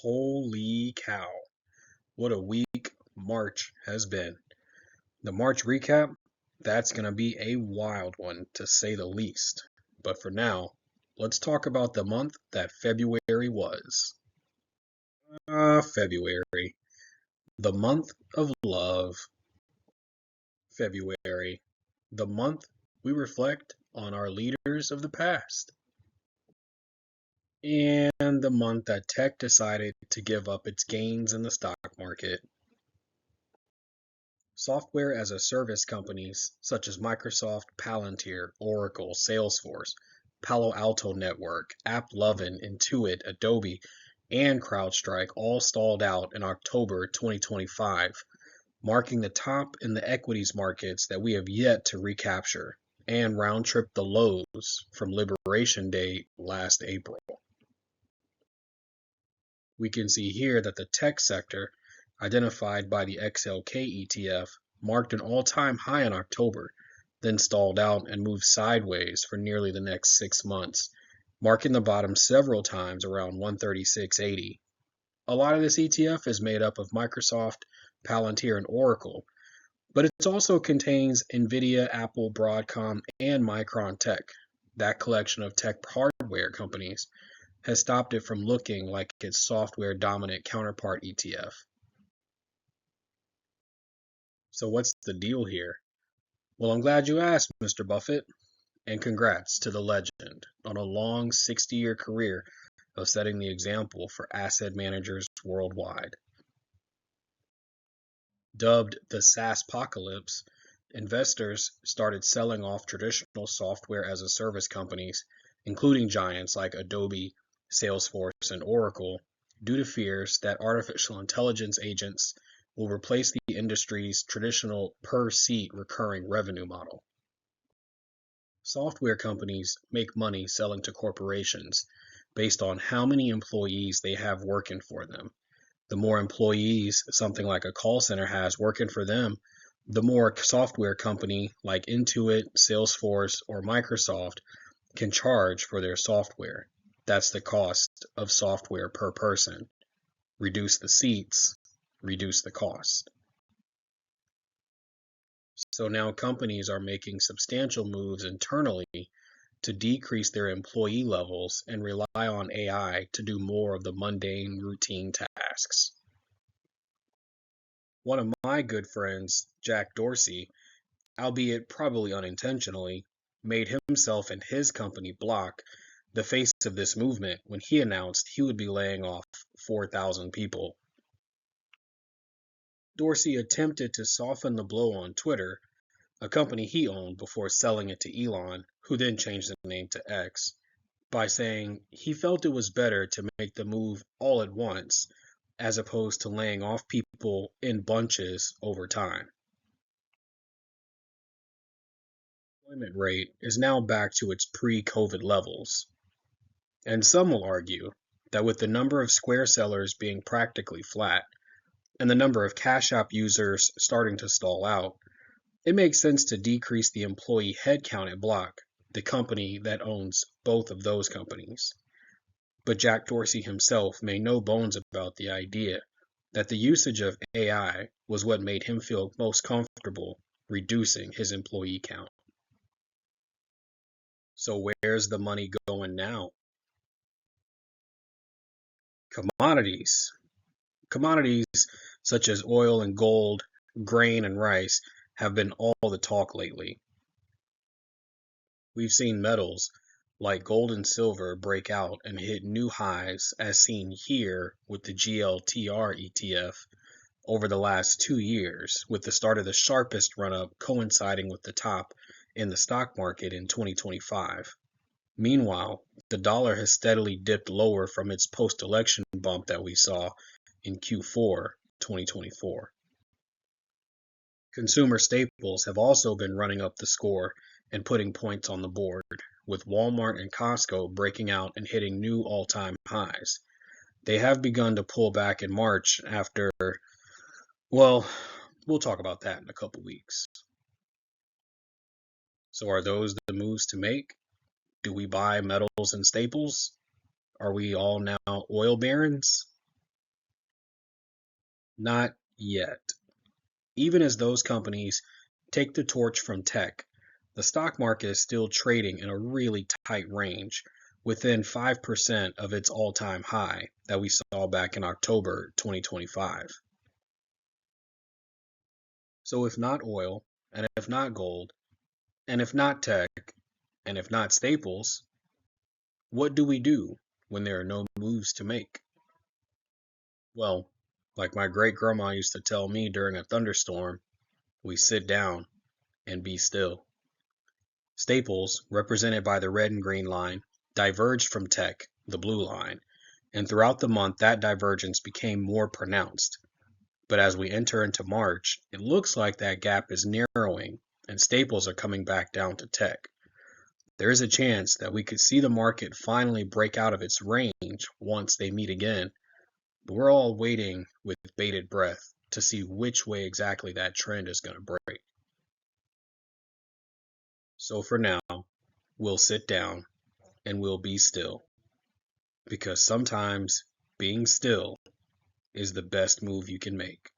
Holy cow, what a week March has been. The March recap, that's going to be a wild one to say the least. But for now, let's talk about the month that February was. February, the month of love. February, the month we reflect on our leaders of the past. And the month that tech decided to give up its gains in the stock market. Software as a service companies such as Microsoft, Palantir, Oracle, Salesforce, Palo Alto Network, AppLovin, Intuit, Adobe, and CrowdStrike all stalled out in October 2025, marking the top in the equities markets that we have yet to recapture and round trip the lows from Liberation Day last April. We can see here that the tech sector, identified by the XLK ETF, marked an all-time high in October, then stalled out and moved sideways for nearly the next 6 months, marking the bottom several times around 136.80. A lot of this ETF is made up of Microsoft, Palantir, and Oracle, but it also contains Nvidia, Apple, Broadcom, and Micron Tech. That collection of tech hardware companies has stopped it from looking like its software-dominant counterpart ETF. So what's the deal here? Well, I'm glad you asked, Mr. Buffett, and congrats to the legend on a long 60-year career of setting the example for asset managers worldwide. Dubbed the SaaS-Pocalypse, investors started selling off traditional software as a service companies, including giants like Adobe, Salesforce, and Oracle, due to fears that artificial intelligence agents will replace the industry's traditional per-seat recurring revenue model. Software companies make money selling to corporations based on how many employees they have working for them. The more employees something like a call center has working for them, the more a software company like Intuit, Salesforce, or Microsoft can charge for their software. That's the cost of software per person. Reduce the seats, reduce the cost. So now companies are making substantial moves internally to decrease their employee levels and rely on AI to do more of the mundane routine tasks. One of my good friends, Jack Dorsey, albeit probably unintentionally, made himself and his company Block the face of this movement when he announced he would be laying off 4,000 people. Dorsey attempted to soften the blow on Twitter, a company he owned before selling it to Elon, who then changed the name to X, by saying he felt it was better to make the move all at once as opposed to laying off people in bunches over time. The employment rate is now back to its pre-COVID levels, and some will argue that with the number of Square sellers being practically flat and the number of Cash App users starting to stall out, it makes sense to decrease the employee headcount at Block, the company that owns both of those companies. But Jack Dorsey himself made no bones about the idea that the usage of AI was what made him feel most comfortable reducing his employee count. So where's the money going now? Commodities. Commodities such as oil and gold, grain and rice have been all the talk lately. We've seen metals like gold and silver break out and hit new highs as seen here with the GLTR ETF over the last 2 years, with the start of the sharpest run-up coinciding with the top in the stock market in 2025. Meanwhile, the dollar has steadily dipped lower from its post-election bump that we saw in Q4 2024. Consumer staples have also been running up the score and putting points on the board, with Walmart and Costco breaking out and hitting new all-time highs. They have begun to pull back in March after, well, we'll talk about that in a couple weeks. So are those the moves to make? Do we buy metals and staples? Are we all now oil barons? Not yet. Even as those companies take the torch from tech, the stock market is still trading in a really tight range, within 5% of its all-time high that we saw back in October 2025. So if not oil, and if not gold, and if not tech, and if not staples, what do we do when there are no moves to make? Well, like my great grandma used to tell me during a thunderstorm, we sit down and be still. Staples, represented by the red and green line, diverged from tech, the blue line, and throughout the month that divergence became more pronounced. But as we enter into March, it looks like that gap is narrowing and staples are coming back down to tech. There is a chance that we could see the market finally break out of its range once they meet again, but we're all waiting with bated breath to see which way exactly that trend is going to break. So for now, we'll sit down and we'll be still, because sometimes being still is the best move you can make.